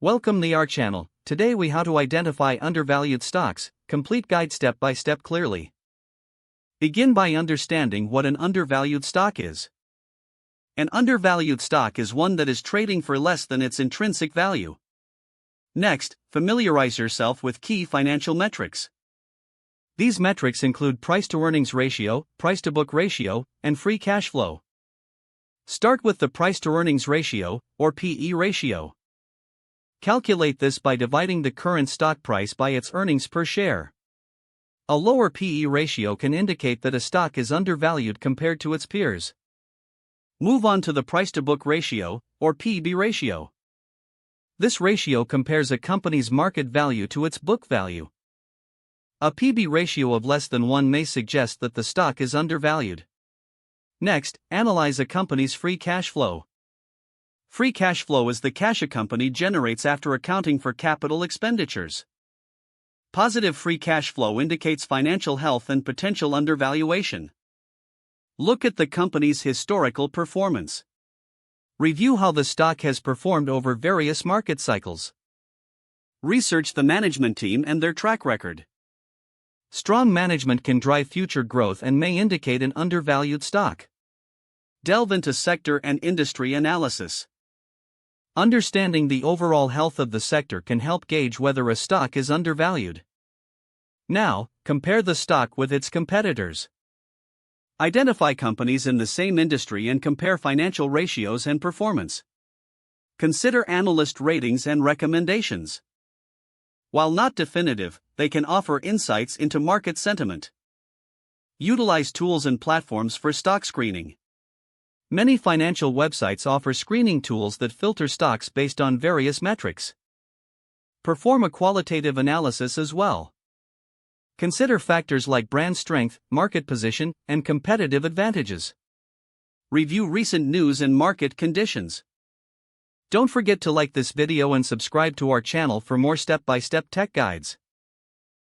Welcome to our channel. Today we how to identify undervalued stocks, complete guide step by step clearly. Begin by understanding what an undervalued stock is. An undervalued stock is one that is trading for less than its intrinsic value. Next, familiarize yourself with key financial metrics. These metrics include price-to-earnings ratio, price-to-book ratio, and free cash flow. Start with the price-to-earnings ratio, or PE ratio. Calculate this by dividing the current stock price by its earnings per share. A lower PE ratio can indicate that a stock is undervalued compared to its peers. Move on to the price-to-book ratio, or PB ratio. This ratio compares a company's market value to its book value. A PB ratio of less than 1 may suggest that the stock is undervalued. Next, analyze a company's free cash flow. Free cash flow is the cash a company generates after accounting for capital expenditures. Positive free cash flow indicates financial health and potential undervaluation. Look at the company's historical performance. Review how the stock has performed over various market cycles. Research the management team and their track record. Strong management can drive future growth and may indicate an undervalued stock. Delve into sector and industry analysis. Understanding the overall health of the sector can help gauge whether a stock is undervalued. Now, compare the stock with its competitors. Identify companies in the same industry and compare financial ratios and performance. Consider analyst ratings and recommendations. While not definitive, they can offer insights into market sentiment. Utilize tools and platforms for stock screening. Many financial websites offer screening tools that filter stocks based on various metrics. Perform a qualitative analysis as well. Consider factors like brand strength, market position, and competitive advantages. Review recent news and market conditions. Don't forget to like this video and subscribe to our channel for more step-by-step tech guides.